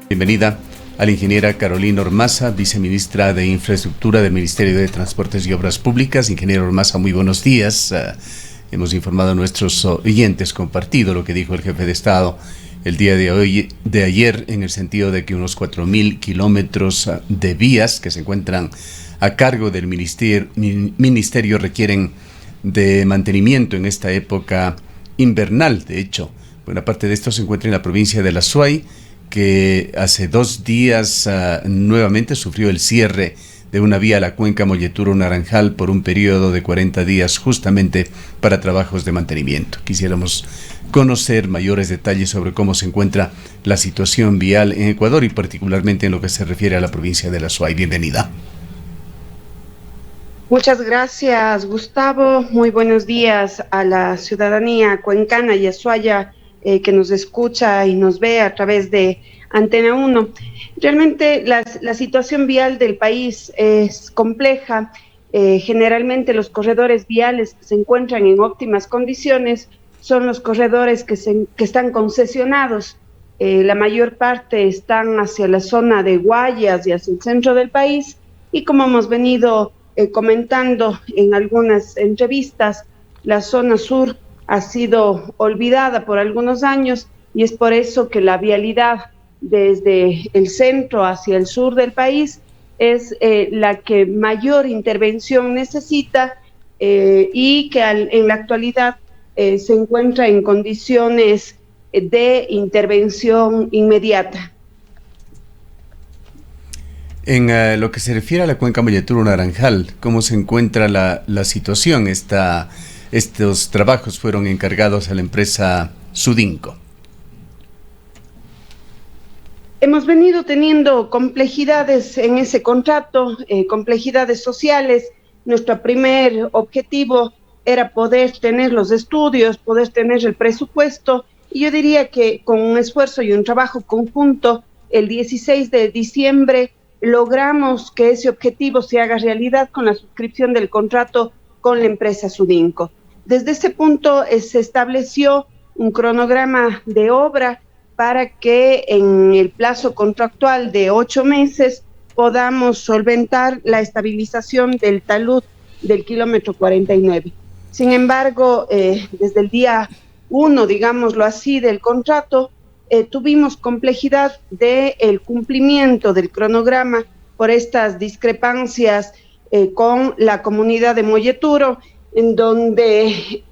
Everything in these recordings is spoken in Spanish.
Bienvenida a la ingeniera Carolina Ormaza, viceministra de Infraestructura del Ministerio de Transportes y Obras Públicas. Ingeniera Ormaza, muy buenos días. Hemos informado a nuestros oyentes, compartido lo que dijo el jefe de Estado el día de ayer, en el sentido de que unos 4.000 kilómetros de vías que se encuentran a cargo del ministerio requieren de mantenimiento en esta época invernal. De hecho, buena parte de esto se encuentra en la provincia de La Suay, que hace 2 días nuevamente sufrió el cierre de una vía a la cuenca Molleturo-Naranjal por un periodo de 40 días justamente para trabajos de mantenimiento. Quisiéramos conocer mayores detalles sobre cómo se encuentra la situación vial en Ecuador y particularmente en lo que se refiere a la provincia de La Suay. Bienvenida. Muchas gracias, Gustavo. Muy buenos días a la ciudadanía cuencana y azuaya que nos escucha y nos ve a través de Antena 1. Realmente la situación vial del país es compleja. Generalmente los corredores viales que se encuentran en óptimas condiciones son los corredores que están concesionados. La mayor parte están hacia la zona de Guayas y hacia el centro del país, y como hemos venido comentando en algunas entrevistas, la zona sur ha sido olvidada por algunos años, y es por eso que la vialidad desde el centro hacia el sur del país es la que mayor intervención necesita y que en la actualidad se encuentra en condiciones de intervención inmediata. En lo que se refiere a la cuenca Molleturo-Naranjal, ¿cómo se encuentra la situación? Estos trabajos fueron encargados a la empresa Sudinco. Hemos venido teniendo complejidades en ese contrato, complejidades sociales. Nuestro primer objetivo era poder tener los estudios, poder tener el presupuesto, y yo diría que con un esfuerzo y un trabajo conjunto, el 16 de diciembre logramos que ese objetivo se haga realidad con la suscripción del contrato con la empresa Sudinco. Desde ese punto se estableció un cronograma de obra para que en el plazo contractual de 8 meses podamos solventar la estabilización del talud del kilómetro 49. Sin embargo, desde el día 1, digámoslo así, del contrato, tuvimos complejidad del cumplimiento del cronograma por estas discrepancias con la comunidad de Molleturo, en donde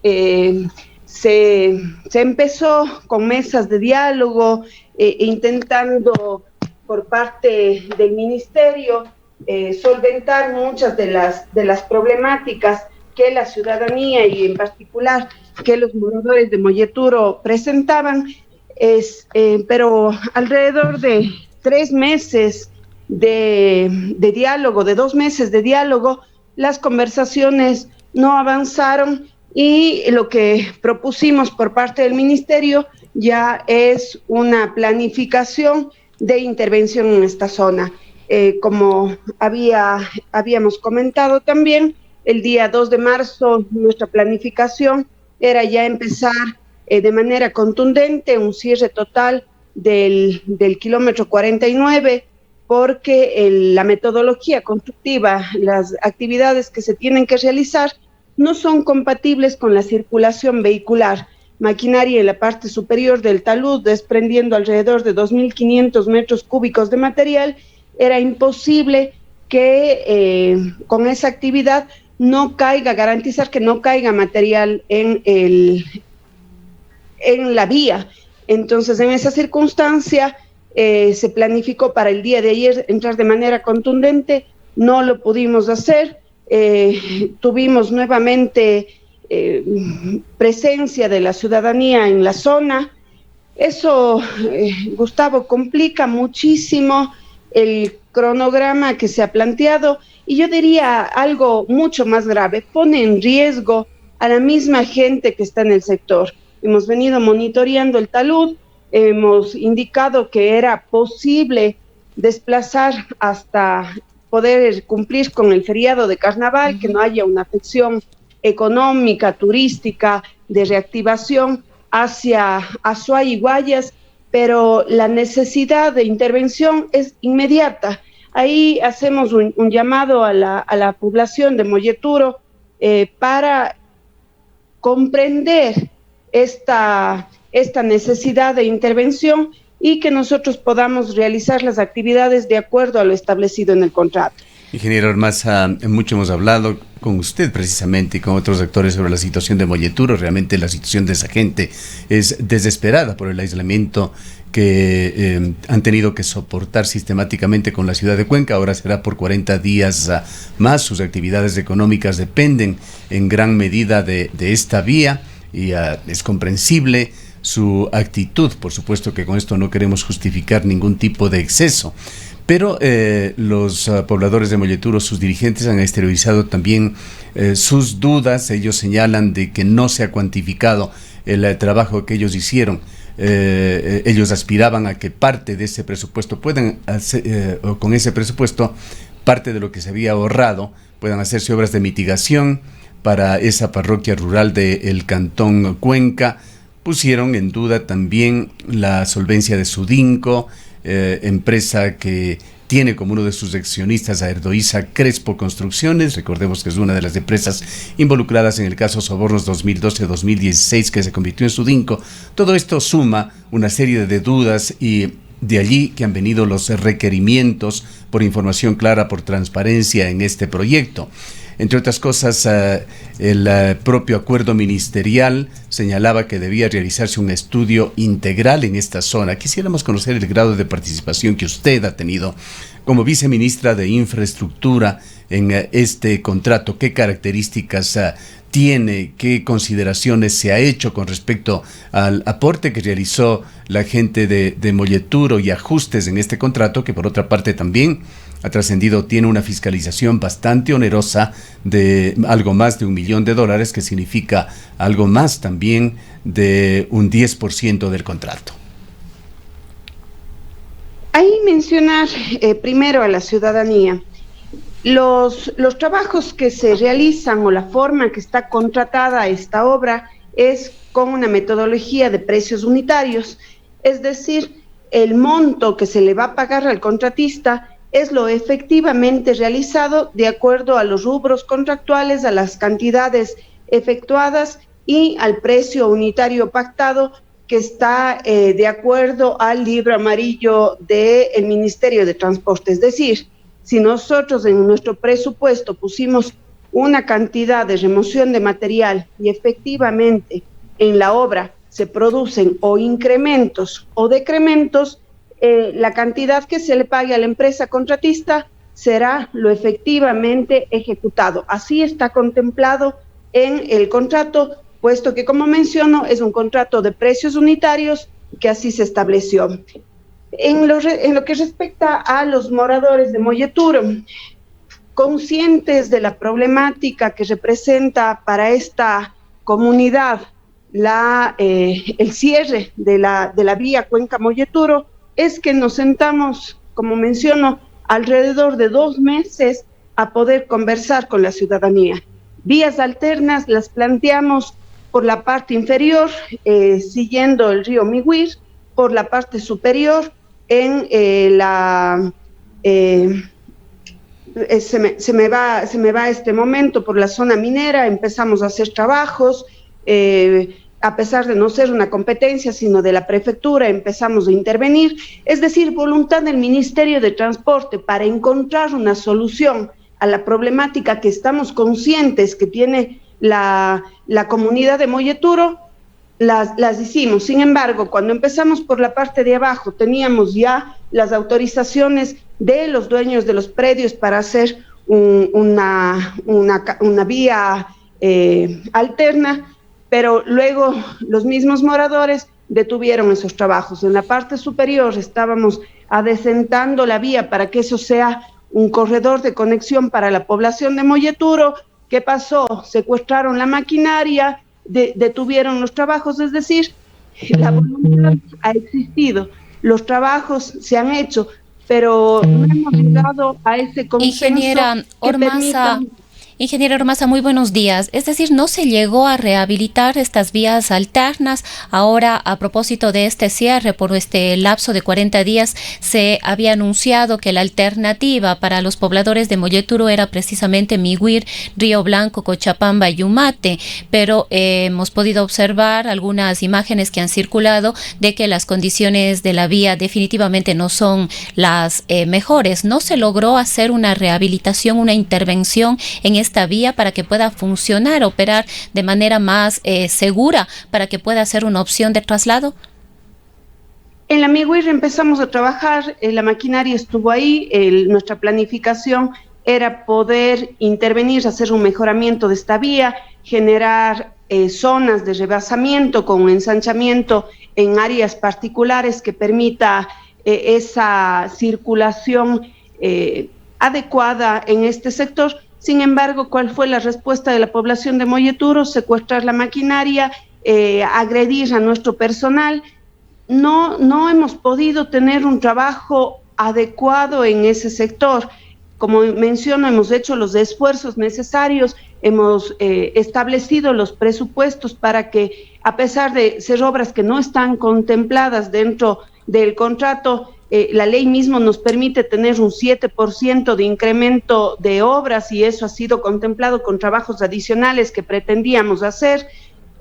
se empezó con mesas de diálogo, intentando por parte del ministerio solventar muchas de las problemáticas que la ciudadanía y en particular que los moradores de Molleturo presentaban. Pero alrededor de 3 meses de diálogo, de 2 meses de diálogo, las conversaciones no avanzaron, y lo que propusimos por parte del ministerio ya es una planificación de intervención en esta zona. Como habíamos comentado también, el día 2 de marzo nuestra planificación era ya empezar de manera contundente un cierre total del kilómetro 49, porque la metodología constructiva, las actividades que se tienen que realizar no son compatibles con la circulación vehicular. Maquinaria en la parte superior del talud desprendiendo alrededor de 2.500 metros cúbicos de material. Era imposible que con esa actividad garantizar que no caiga material en la vía. Entonces, en esa circunstancia, se planificó para el día de ayer entrar de manera contundente. No lo pudimos hacer. Tuvimos nuevamente presencia de la ciudadanía en la zona. Eso, Gustavo, complica muchísimo el cronograma que se ha planteado, y yo diría algo mucho más grave: pone en riesgo a la misma gente que está en el sector. Hemos venido monitoreando el talud, hemos indicado que era posible desplazar hasta poder cumplir con el feriado de carnaval, que no haya una afección económica, turística, de reactivación hacia Azuay y Guayas, pero la necesidad de intervención es inmediata. Ahí hacemos un llamado a la población de Molleturo para comprender esta necesidad de intervención y que nosotros podamos realizar las actividades de acuerdo a lo establecido en el contrato. Ingeniero Ormaza, mucho hemos hablado con usted precisamente y con otros actores sobre la situación de Molleturo. Realmente la situación de esa gente es desesperada por el aislamiento que han tenido que soportar sistemáticamente con la ciudad de Cuenca. Ahora será por 40 días más. Sus actividades económicas dependen en gran medida de esta vía y es comprensible su actitud. Por supuesto que con esto no queremos justificar ningún tipo de exceso. Pero los pobladores de Molleturo, sus dirigentes, han exteriorizado también sus dudas. Ellos señalan de que no se ha cuantificado el trabajo que ellos hicieron. Ellos aspiraban a que parte de ese presupuesto puedan hacer, o con ese presupuesto, parte de lo que se había ahorrado, puedan hacerse obras de mitigación para esa parroquia rural del Cantón Cuenca. Pusieron en duda también la solvencia de Sudinco, empresa que tiene como uno de sus accionistas a Erdoísa Crespo Construcciones. Recordemos que es una de las empresas involucradas en el caso Sobornos 2012-2016 que se convirtió en Sudinco. Todo esto suma una serie de dudas y de allí que han venido los requerimientos por información clara, por transparencia en este proyecto. Entre otras cosas, el propio acuerdo ministerial señalaba que debía realizarse un estudio integral en esta zona. Quisiéramos conocer el grado de participación que usted ha tenido como viceministra de Infraestructura en este contrato. ¿Qué características tiene? ¿Qué consideraciones se ha hecho con respecto al aporte que realizó la gente de Molleturo y ajustes en este contrato, que por otra parte también ha trascendido, tiene una fiscalización bastante onerosa de algo más de $1 millón, que significa algo más también de un 10% del contrato? Ahí mencionar primero a la ciudadanía. Los trabajos que se realizan o la forma que está contratada esta obra es con una metodología de precios unitarios, es decir, el monto que se le va a pagar al contratista es lo efectivamente realizado de acuerdo a los rubros contractuales, a las cantidades efectuadas y al precio unitario pactado que está de acuerdo al libro amarillo del Ministerio de Transporte. Es decir, si nosotros en nuestro presupuesto pusimos una cantidad de remoción de material y efectivamente en la obra se producen o incrementos o decrementos, la cantidad que se le pague a la empresa contratista será lo efectivamente ejecutado. Así está contemplado en el contrato, puesto que, como menciono, es un contrato de precios unitarios que así se estableció. En lo que respecta a los moradores de Molleturo, conscientes de la problemática que representa para esta comunidad el cierre de la vía Cuenca-Molleturo, es que nos sentamos, como menciono, alrededor de 2 meses a poder conversar con la ciudadanía. Vías alternas las planteamos por la parte inferior, siguiendo el río Mihuir, por la parte superior, en se me va este momento por la zona minera. Empezamos a hacer trabajos, a pesar de no ser una competencia, sino de la prefectura, empezamos a intervenir, es decir, voluntad del Ministerio de Transporte para encontrar una solución a la problemática que estamos conscientes que tiene la comunidad de Molleturo, las hicimos. Sin embargo, cuando empezamos por la parte de abajo, teníamos ya las autorizaciones de los dueños de los predios para hacer una vía alterna, pero luego los mismos moradores detuvieron esos trabajos. En la parte superior estábamos adecentando la vía para que eso sea un corredor de conexión para la población de Molleturo. ¿Qué pasó? Secuestraron la maquinaria, detuvieron los trabajos, es decir, la voluntad ha existido, los trabajos se han hecho, pero no hemos llegado a ese consenso. Ingeniera Ormaza, Ingeniero Ormaza, muy buenos días. Es decir, ¿no se llegó a rehabilitar estas vías alternas? Ahora, a propósito de este cierre por este lapso de 40 días, se había anunciado que la alternativa para los pobladores de Molleturo era precisamente Miguir, Río Blanco, Cochapamba y Yumate, pero hemos podido observar algunas imágenes que han circulado de que las condiciones de la vía definitivamente no son las mejores. ¿No se logró hacer una rehabilitación, una intervención en esta vía para que pueda funcionar, operar de manera más segura, para que pueda ser una opción de traslado? En la Miguir empezamos a trabajar, la maquinaria estuvo ahí, nuestra planificación era poder intervenir, hacer un mejoramiento de esta vía, generar zonas de rebasamiento con un ensanchamiento en áreas particulares que permita esa circulación adecuada en este sector. Sin embargo, ¿cuál fue la respuesta de la población de Molleturo? Secuestrar la maquinaria, agredir a nuestro personal. No hemos podido tener un trabajo adecuado en ese sector. Como menciono, hemos hecho los esfuerzos necesarios, hemos establecido los presupuestos para que, a pesar de ser obras que no están contempladas dentro del contrato, la ley mismo nos permite tener un 7% de incremento de obras y eso ha sido contemplado con trabajos adicionales que pretendíamos hacer.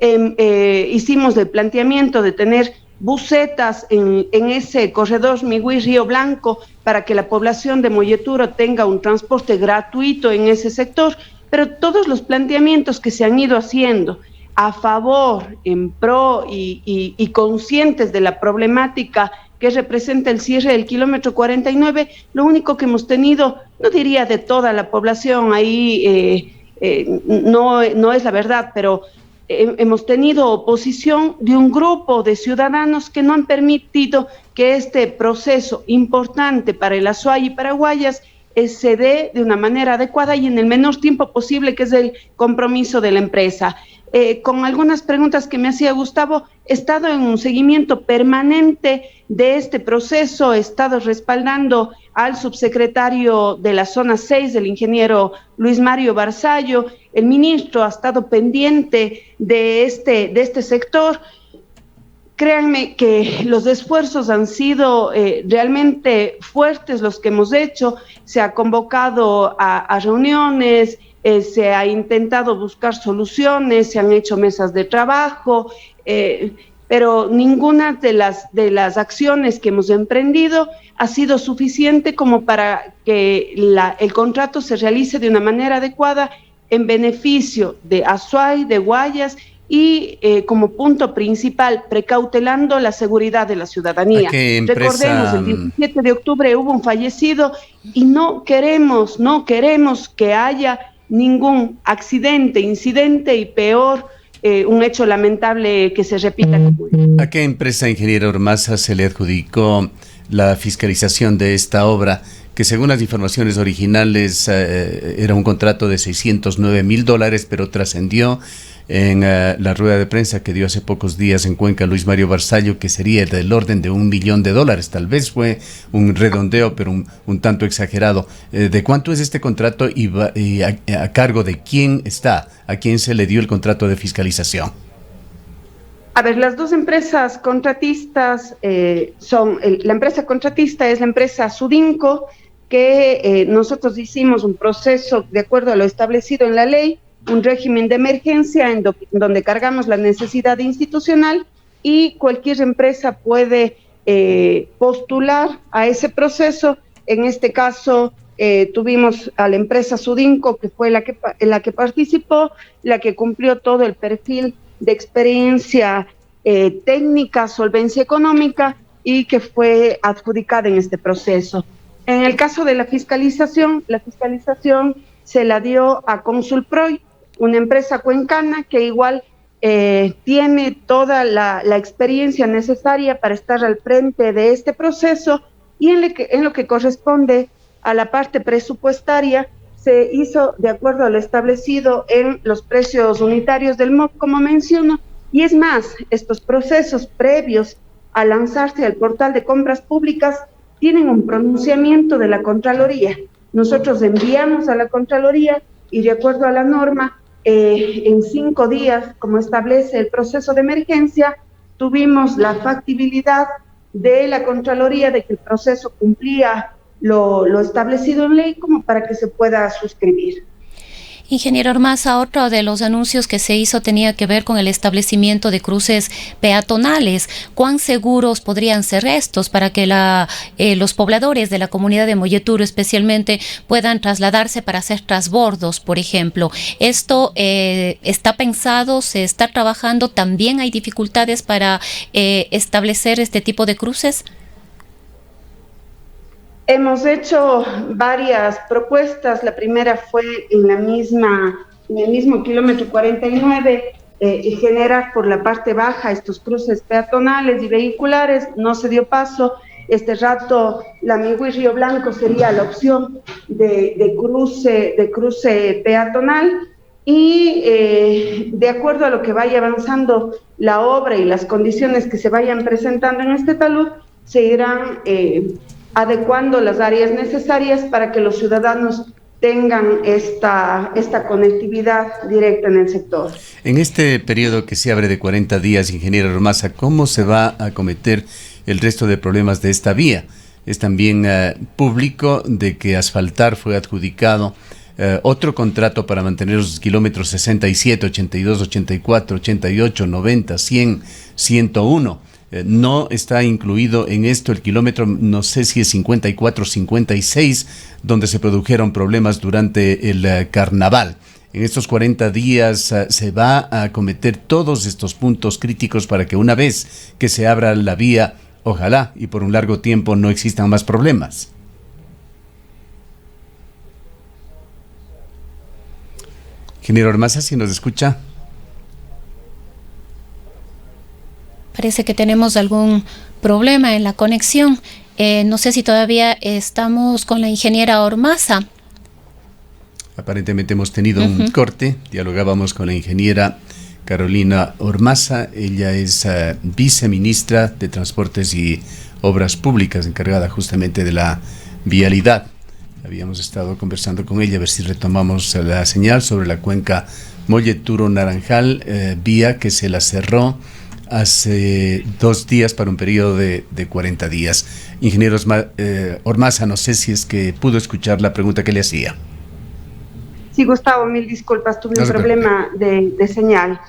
Hicimos el planteamiento de tener busetas en ese corredor Miguir-Río Blanco para que la población de Molleturo tenga un transporte gratuito en ese sector, pero todos los planteamientos que se han ido haciendo a favor, en pro y conscientes de la problemática que representa el cierre del kilómetro 49, lo único que hemos tenido, no diría de toda la población, ahí no es la verdad, pero hemos tenido oposición de un grupo de ciudadanos que no han permitido que este proceso importante para el Azuay y para Guayas se dé de una manera adecuada y en el menor tiempo posible, que es el compromiso de la empresa. Con algunas preguntas que me hacía Gustavo, he estado en un seguimiento permanente de este proceso, he estado respaldando al subsecretario de la zona 6, el ingeniero Luis Mario Barzallo. El ministro ha estado pendiente de este sector. Créanme que los esfuerzos han sido realmente fuertes los que hemos hecho. Se ha convocado a reuniones, se ha intentado buscar soluciones, se han hecho mesas de trabajo, pero ninguna de las acciones que hemos emprendido ha sido suficiente como para que el contrato se realice de una manera adecuada en beneficio de Azuay, de Guayas y como punto principal, precautelando la seguridad de la ciudadanía. Recordemos, el 17 de octubre hubo un fallecido y no queremos que haya ningún accidente, incidente y peor, un hecho lamentable que se repita. ¿A qué empresa, ingeniero Ormaza, se le adjudicó la fiscalización de esta obra, que según las informaciones originales era un contrato de $609,000, pero trascendió en la rueda de prensa que dio hace pocos días en Cuenca Luis Mario Barzallo, que sería del orden de $1 millón? Tal vez fue un redondeo, pero un tanto exagerado. ¿De cuánto es este contrato y a cargo de quién está? ¿A quién se le dio el contrato de fiscalización? A ver, las dos empresas contratistas la empresa contratista es la empresa Sudinco, que nosotros hicimos un proceso de acuerdo a lo establecido en la ley, un régimen de emergencia en donde cargamos la necesidad institucional y cualquier empresa puede postular a ese proceso. En este caso tuvimos a la empresa Sudinco, que fue la que participó, la que cumplió todo el perfil de experiencia técnica, solvencia económica y que fue adjudicada en este proceso. En el caso de la fiscalización se la dio a Consulproy, una empresa cuencana que igual tiene toda la experiencia necesaria para estar al frente de este proceso y en lo que corresponde a la parte presupuestaria se hizo de acuerdo a lo establecido en los precios unitarios del MOP, como menciono, y es más, estos procesos previos a lanzarse al portal de compras públicas tienen un pronunciamiento de la Contraloría. Nosotros enviamos a la Contraloría y de acuerdo a la norma, en 5 días, como establece el proceso de emergencia, tuvimos la factibilidad de la Contraloría de que el proceso cumplía lo establecido en ley como para que se pueda suscribir. Ingeniero Ormaza, otro de los anuncios que se hizo tenía que ver con el establecimiento de cruces peatonales. ¿Cuán seguros podrían ser estos para que los pobladores de la comunidad de Molleturo especialmente puedan trasladarse para hacer transbordos, por ejemplo? ¿Esto está pensado, se está trabajando? ¿También hay dificultades para establecer este tipo de cruces? Hemos hecho varias propuestas. La primera fue en el mismo kilómetro 49, generar por la parte baja estos cruces peatonales y vehiculares. No se dio paso. Este rato, la Migüí Río Blanco sería la opción de cruce peatonal. Y de acuerdo a lo que vaya avanzando la obra y las condiciones que se vayan presentando en este talud, se irán adecuando las áreas necesarias para que los ciudadanos tengan esta conectividad directa en el sector. En este periodo que se abre de 40 días, ingeniero Ormaza, ¿cómo se va a acometer el resto de problemas de esta vía? Es también público de que Asfaltar fue adjudicado otro contrato para mantener los kilómetros 67, 82, 84, 88, 90, 100, 101. No está incluido en esto el kilómetro, no sé si es 54, 56, donde se produjeron problemas durante el carnaval. En estos 40 días se va a acometer todos estos puntos críticos para que una vez que se abra la vía, ojalá y por un largo tiempo no existan más problemas. Ingeniero Ormaza, si nos escucha. Parece que tenemos algún problema en la conexión. No sé si todavía estamos con la ingeniera Ormaza. Aparentemente hemos tenido un corte. Dialogábamos con la ingeniera Carolina Ormaza. Ella es viceministra de Transportes y Obras Públicas, encargada justamente de la vialidad. Habíamos estado conversando con ella a ver si retomamos la señal sobre la cuenca Molleturo-Naranjal, vía que se la cerró hace 2 días para un periodo de 40 días. Ingeniero Ormaza, no sé si es que pudo escuchar la pregunta que le hacía. Sí, Gustavo, mil disculpas, tuve un problema de señal.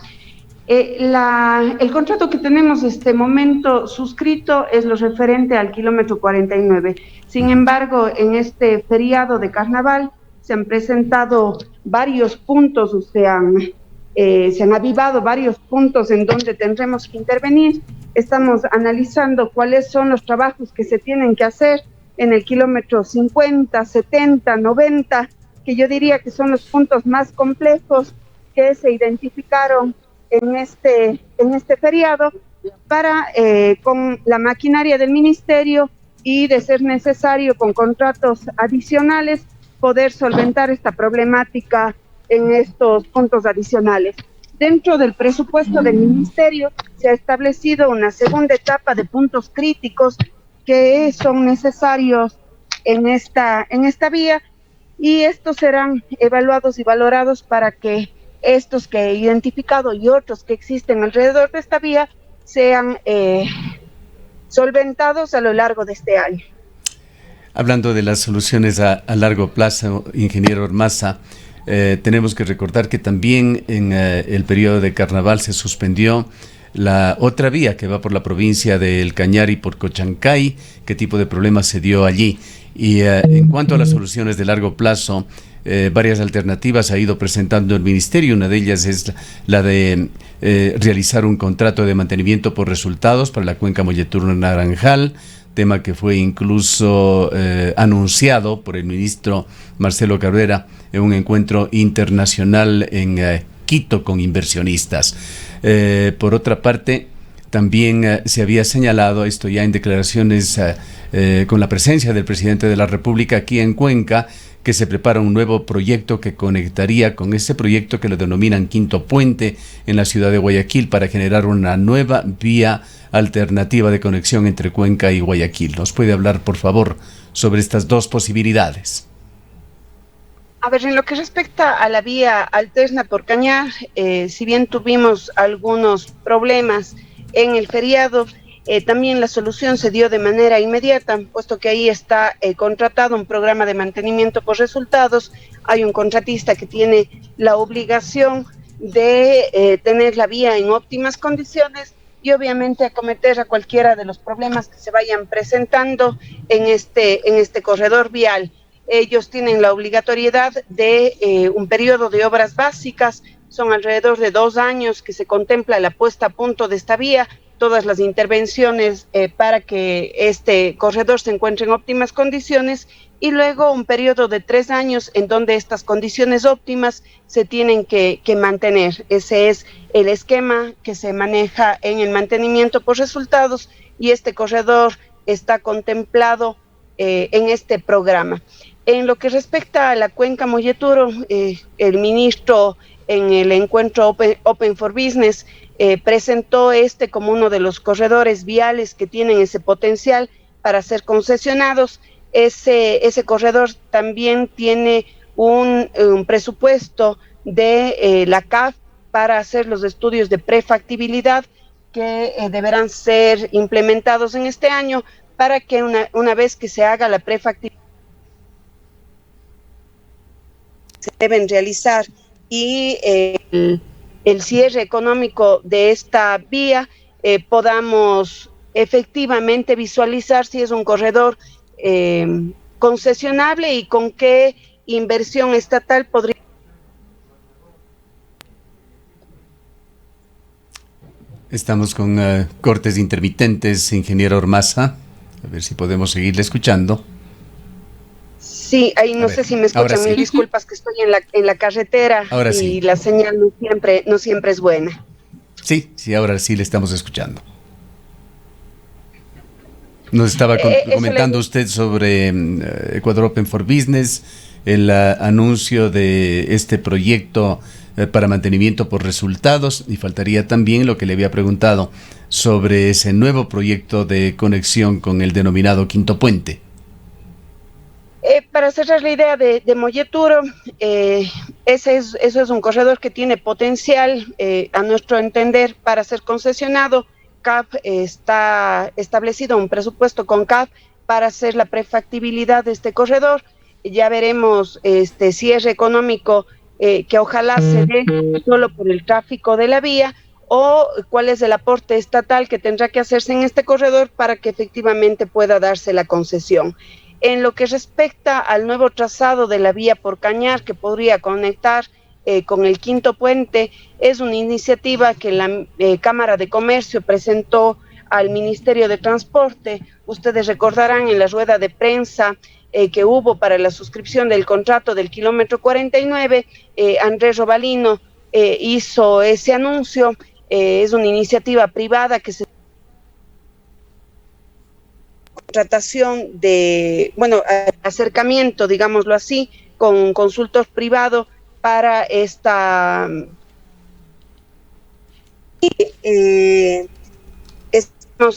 El contrato que tenemos en este momento suscrito es lo referente al kilómetro 49. Sin embargo, en este feriado de carnaval se han presentado varios puntos, se han avivado varios puntos en donde tendremos que intervenir. Estamos analizando cuáles son los trabajos que se tienen que hacer en el kilómetro 50, 70, 90, que yo diría que son los puntos más complejos que se identificaron en este feriado, para con la maquinaria del ministerio y, de ser necesario, con contratos adicionales, poder solventar esta problemática en estos puntos adicionales. Dentro del presupuesto del ministerio se ha establecido una segunda etapa de puntos críticos que son necesarios en esta vía, y estos serán evaluados y valorados para que estos que he identificado y otros que existen alrededor de esta vía sean solventados a lo largo de este año. Hablando de las soluciones a largo plazo, ingeniero Ormaza, tenemos que recordar que también en el periodo de carnaval se suspendió la otra vía que va por la provincia de El Cañar y por Cochancay. ¿Qué tipo de problemas se dio allí? Y en cuanto a las soluciones de largo plazo, varias alternativas ha ido presentando el ministerio. Una de ellas es la de realizar un contrato de mantenimiento por resultados para la cuenca Molleturo-Naranjal, tema que fue incluso anunciado por el ministro Marcelo Cabrera en un encuentro internacional en Quito con inversionistas. Por otra parte, también se había señalado, esto ya en declaraciones con la presencia del presidente de la República aquí en Cuenca, que se prepara un nuevo proyecto que conectaría con este proyecto que lo denominan Quinto Puente en la ciudad de Guayaquil, para generar una nueva vía alternativa de conexión entre Cuenca y Guayaquil. ¿Nos puede hablar, por favor, sobre estas dos posibilidades? A ver, en lo que respecta a la vía alterna por Cañar, si bien tuvimos algunos problemas en el feriado, también la solución se dio de manera inmediata, puesto que ahí está contratado un programa de mantenimiento por resultados. Hay un contratista que tiene la obligación de tener la vía en óptimas condiciones y obviamente acometer a cualquiera de los problemas que se vayan presentando en este corredor vial. Ellos tienen la obligatoriedad de un periodo de obras básicas, son alrededor de 2 años que se contempla la puesta a punto de esta vía, todas las intervenciones para que este corredor se encuentre en óptimas condiciones, y luego un periodo de 3 años en donde estas condiciones óptimas se tienen que mantener. Ese es el esquema que se maneja en el mantenimiento por resultados, y este corredor está contemplado en este programa. En lo que respecta a la cuenca Molleturo, el ministro en el encuentro Open for Business presentó como uno de los corredores viales que tienen ese potencial para ser concesionados. Ese corredor también tiene un presupuesto de la CAF para hacer los estudios de prefactibilidad que deberán ser implementados en este año, para que una vez que se haga la prefactibilidad se deben realizar y el cierre económico de esta vía, podamos efectivamente visualizar si es un corredor concesionable y con qué inversión estatal podría. Estamos con cortes intermitentes, ingeniero Ormaza. A ver si podemos seguirle escuchando. Sí, ahí no sé si me escuchan, mil disculpas que estoy en la carretera y la señal no siempre es buena. Sí, ahora sí le estamos escuchando. Nos estaba comentando usted sobre Ecuador Open for Business, el anuncio de este proyecto para mantenimiento por resultados, y faltaría también lo que le había preguntado sobre ese nuevo proyecto de conexión con el denominado Quinto Puente. Para cerrar la idea de Molleturo, eso es un corredor que tiene potencial, a nuestro entender, para ser concesionado. CAF está establecido un presupuesto con CAF para hacer la prefactibilidad de este corredor. Ya veremos cierre económico que ojalá se dé solo por el tráfico de la vía, o cuál es el aporte estatal que tendrá que hacerse en este corredor para que efectivamente pueda darse la concesión. En lo que respecta al nuevo trazado de la vía por Cañar, que podría conectar con el Quinto Puente, es una iniciativa que la Cámara de Comercio presentó al Ministerio de Transporte. Ustedes recordarán en la rueda de prensa que hubo para la suscripción del contrato del kilómetro 49, Andrés Robalino hizo ese anuncio. Es una iniciativa privada que se contratación de, acercamiento, digámoslo así, con consultor privado para esta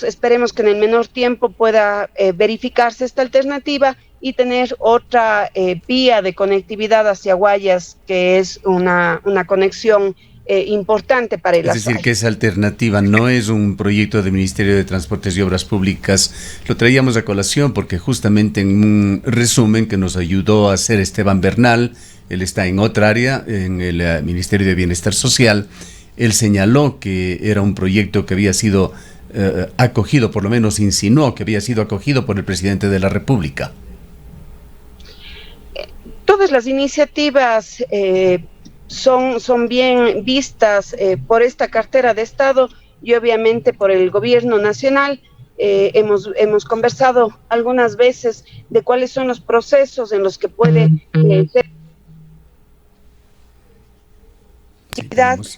esperemos que en el menor tiempo pueda verificarse esta alternativa y tener otra vía de conectividad hacia Guayas, que es una conexión importante para el Es decir, que esa alternativa no es un proyecto del Ministerio de Transportes y Obras Públicas. Lo traíamos a colación porque justamente en un resumen que nos ayudó a hacer Esteban Bernal, él está en otra área, en el Ministerio de Bienestar Social, él señaló que era un proyecto que había sido acogido, por lo menos insinuó que había sido acogido por el presidente de la República. Todas las iniciativas son bien vistas por esta cartera de Estado y obviamente por el gobierno nacional. Hemos conversado algunas veces de cuáles son los procesos en los que puede ser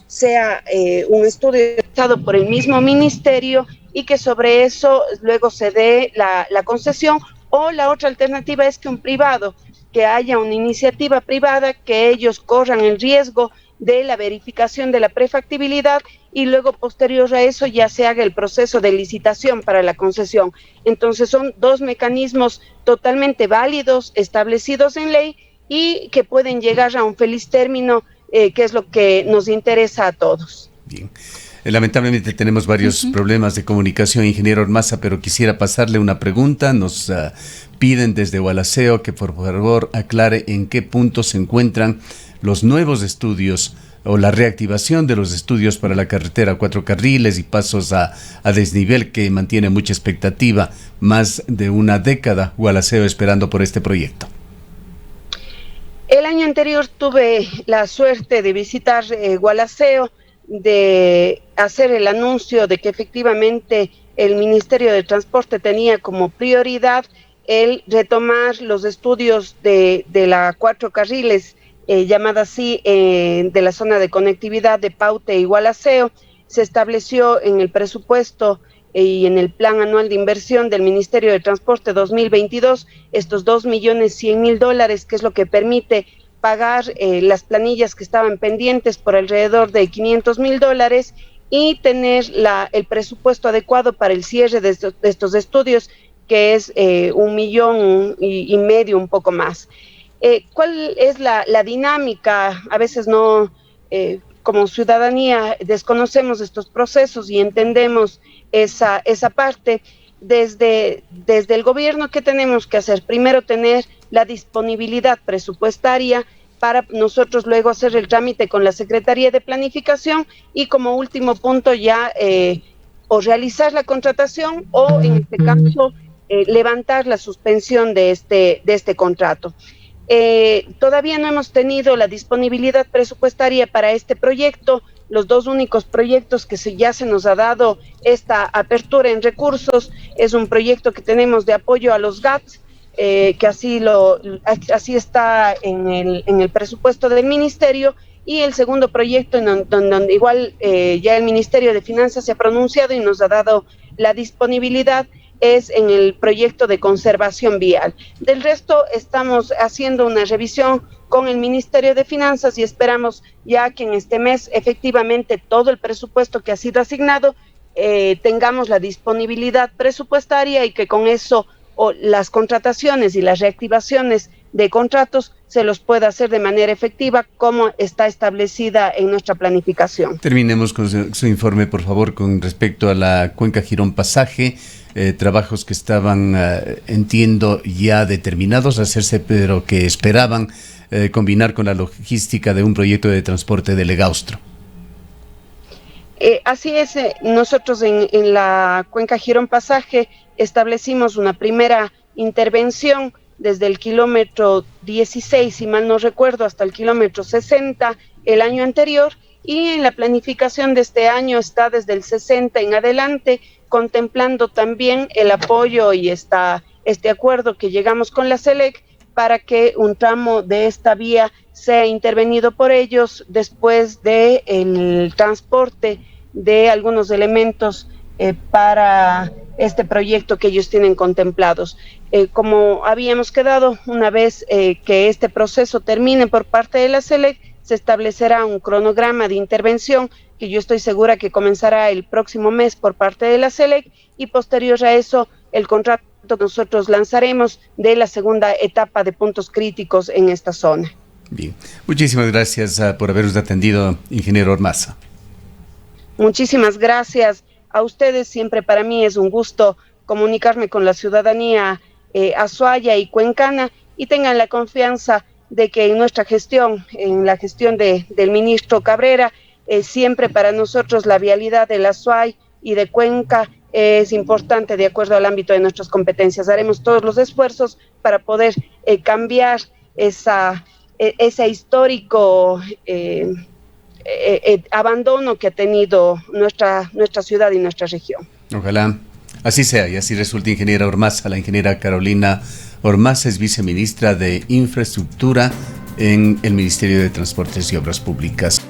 sea un estudio realizado por el mismo ministerio y que sobre eso luego se dé la concesión, o la otra alternativa es que un privado, que haya una iniciativa privada, que ellos corran el riesgo de la verificación de la prefactibilidad y luego posterior a eso ya se haga el proceso de licitación para la concesión. Entonces son dos mecanismos totalmente válidos, establecidos en ley, y que pueden llegar a un feliz término, que es lo que nos interesa a todos. Bien. Lamentablemente tenemos varios problemas de comunicación, ingeniero Ormaza, pero quisiera pasarle una pregunta. Nos piden desde Gualaceo que por favor aclare en qué punto se encuentran los nuevos estudios o la reactivación de los estudios para la carretera 4 carriles y pasos a desnivel, que mantiene mucha expectativa, más de una década Gualaceo esperando por este proyecto. El año anterior tuve la suerte de visitar Gualaceo, de hacer el anuncio de que efectivamente el Ministerio de Transporte tenía como prioridad el retomar los estudios de la 4 carriles, llamada así, de la zona de conectividad de Paute y Gualaceo. Se estableció en el presupuesto y en el plan anual de inversión del Ministerio de Transporte 2022 estos $2.100.000, que es lo que permite pagar las planillas que estaban pendientes por alrededor de $500.000 y tener el presupuesto adecuado para el cierre de estos estudios, que es 1,5 millones, un poco más. ¿Cuál es la dinámica? A veces no, como ciudadanía, desconocemos estos procesos y entendemos esa parte. Desde el gobierno, ¿qué tenemos que hacer? Primero, tener la disponibilidad presupuestaria para nosotros luego hacer el trámite con la Secretaría de Planificación y como último punto ya o realizar la contratación o en este caso levantar la suspensión de este contrato. Todavía no hemos tenido la disponibilidad presupuestaria para este proyecto. Los dos únicos proyectos que ya se nos ha dado esta apertura en recursos es un proyecto que tenemos de apoyo a los GATS, que así está en el presupuesto del ministerio, y el segundo proyecto donde igual ya el Ministerio de Finanzas se ha pronunciado y nos ha dado la disponibilidad, es en el proyecto de conservación vial. Del resto estamos haciendo una revisión con el Ministerio de Finanzas y esperamos ya que en este mes efectivamente todo el presupuesto que ha sido asignado tengamos la disponibilidad presupuestaria y que con eso las contrataciones y las reactivaciones de contratos se los pueda hacer de manera efectiva como está establecida en nuestra planificación. Terminemos con su informe, por favor, con respecto a la Cuenca Girón Pasaje. Trabajos que estaban, entiendo, ya determinados a hacerse, pero que esperaban combinar con la logística de un proyecto de transporte de Legaustro. Así es, nosotros en la Cuenca Girón Pasaje establecimos una primera intervención desde el kilómetro 16, si mal no recuerdo, hasta el kilómetro 60 el año anterior, y en la planificación de este año está desde el 60 en adelante, contemplando también el apoyo y este acuerdo que llegamos con la SELEC para que un tramo de esta vía sea intervenido por ellos después del transporte de algunos elementos para este proyecto que ellos tienen contemplados. Como habíamos quedado, una vez que este proceso termine por parte de la SELEC, se establecerá un cronograma de intervención que yo estoy segura que comenzará el próximo mes por parte de la SELEC, y posterior a eso el contrato que nosotros lanzaremos de la segunda etapa de puntos críticos en esta zona. Bien, muchísimas gracias por habernos atendido, ingeniero Ormaza. Muchísimas gracias a ustedes. Siempre para mí es un gusto comunicarme con la ciudadanía azuaya y cuencana, y tengan la confianza de que en nuestra gestión, en la gestión del ministro Cabrera, siempre para nosotros la vialidad del Azuay y de Cuenca es importante de acuerdo al ámbito de nuestras competencias. Haremos todos los esfuerzos para poder cambiar ese histórico abandono que ha tenido nuestra ciudad y nuestra región. Ojalá así sea y así resulte, ingeniera Ormaza. La ingeniera Carolina Ormaza es viceministra de Infraestructura en el Ministerio de Transportes y Obras Públicas.